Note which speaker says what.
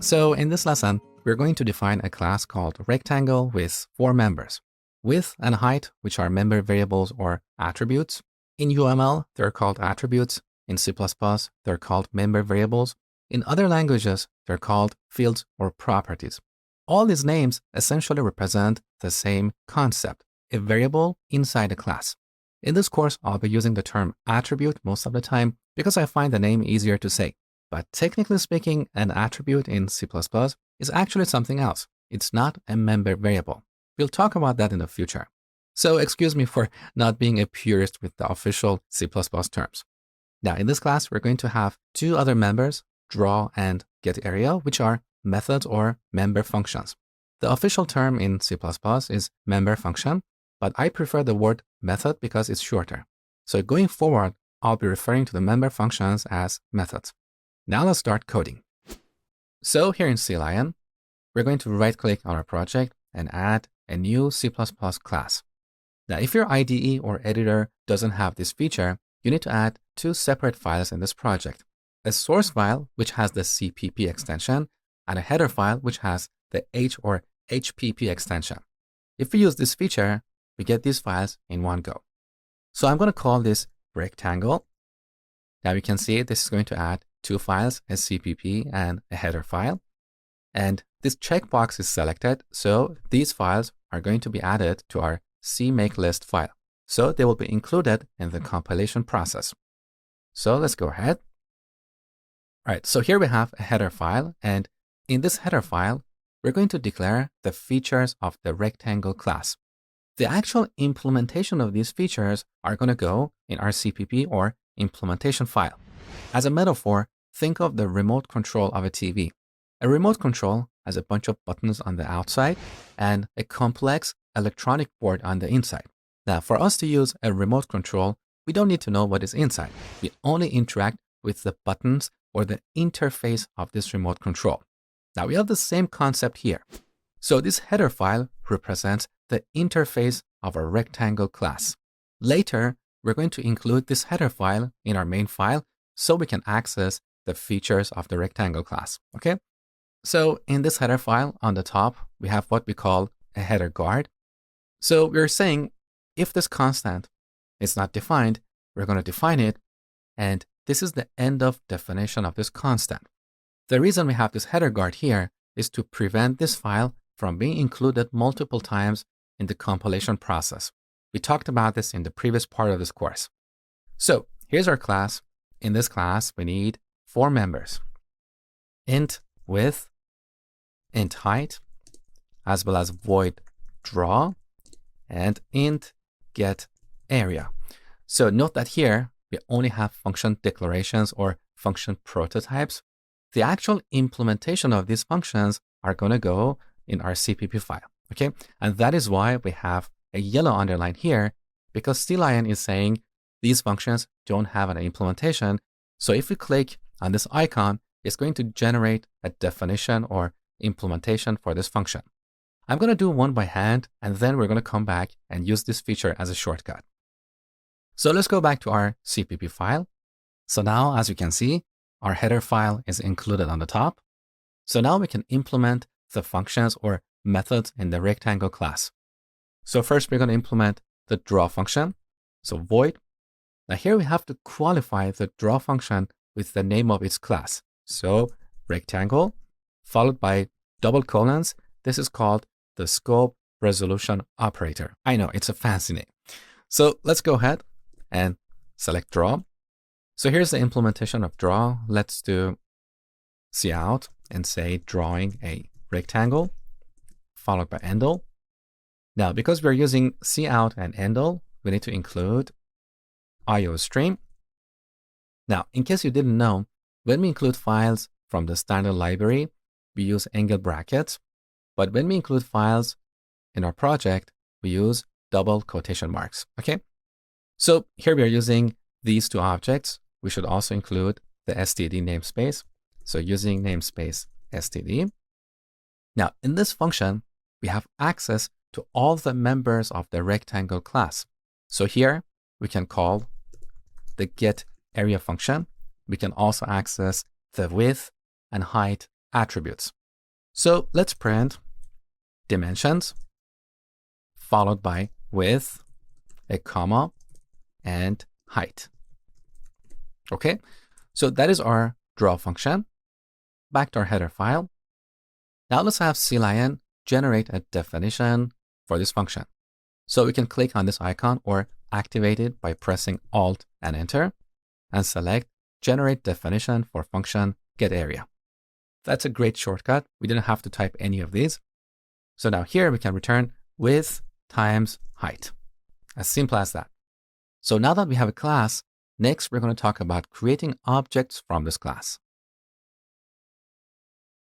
Speaker 1: So in this lesson, we're going to define a class called rectangle with 4 members. Width and height, which are member variables or attributes. In UML, they're called attributes. In C++, they're called member variables. In other languages, they're called fields or properties. All these names essentially represent the same concept, a variable inside a class. In this course, I'll be using the term attribute most of the time because I find the name easier to say. But technically speaking, an attribute in C++ is actually something else. It's not a member variable. We'll talk about that in the future. So excuse me for not being a purist with the official C++ terms. Now, in this class, we're going to have 2 other members, draw and getArea, which are methods or member functions. The official term in C++ is member function, but I prefer the word method because it's shorter. So going forward, I'll be referring to the member functions as methods. Now let's start coding. So here in CLion, we're going to right-click on our project and add a new C++ class. Now, if your IDE or editor doesn't have this feature, you need to add 2 separate files in this project. A source file, which has the CPP extension, and a header file, which has the H or HPP extension. If we use this feature, we get these files in one go. So I'm going to call this rectangle. Now you can see this is going to add 2 files, a CPP and a header file. And this checkbox is selected, so these files are going to be added to our CMakeList file. So they will be included in the compilation process. So let's go ahead. All right, so here we have a header file, and in this header file, we're going to declare the features of the rectangle class. The actual implementation of these features are going to go in our CPP or implementation file. As a metaphor, think of the remote control of a TV. A remote control has a bunch of buttons on the outside and a complex electronic board on the inside. Now, for us to use a remote control, we don't need to know what is inside. We only interact with the buttons or the interface of this remote control. Now, we have the same concept here. So this header file represents the interface of our rectangle class. Later, we're going to include this header file in our main file so we can access the features of the rectangle class, okay? So in this header file on the top, we have what we call a header guard. So we're saying if this constant is not defined, we're going to define it, and this is the end of definition of this constant. The reason we have this header guard here is to prevent this file from being included multiple times in the compilation process. We talked about this in the previous part of this course. So here's our class. In this class, we need 4 members: int width, int height, as well as void draw, and int getArea. So note that here, we only have function declarations or function prototypes. The actual implementation of these functions are going to go in our CPP file, okay? And that is why we have a yellow underline here, because CLion is saying these functions don't have an implementation. So if we click on this icon, it's going to generate a definition or implementation for this function. I'm going to do one by hand, and then we're going to come back and use this feature as a shortcut. So let's go back to our CPP file. So now, as you can see, our header file is included on the top. So now we can implement the functions or methods in the rectangle class. So first, we're going to implement the draw function. So void. Now here we have to qualify the draw function with the name of its class. So rectangle followed by double colons. This is called the scope resolution operator. I know it's a fancy name. So let's go ahead and select draw. So here's the implementation of draw. Let's do cout and say drawing a rectangle followed by endl. Now, because we're using cout and endl, we need to include iostream. Now, in case you didn't know, when we include files from the standard library, we use angle brackets. But when we include files in our project, we use double quotation marks, okay? So here we are using these 2 objects. We should also include the std namespace. So using namespace std. Now, in this function, we have access to all the members of the rectangle class. So here we can call the getArea function. We can also access the width and height attributes. So let's print dimensions followed by width, a comma, and height. Okay, so that is our draw function. Back to our header file. Now let's have CLion generate a definition for this function. So we can click on this icon or activate it by pressing Alt and Enter and select Generate Definition for function getArea. That's a great shortcut. We didn't have to type any of these. So now here we can return width times height. As simple as that. So now that we have a class, next we're going to talk about creating objects from this class.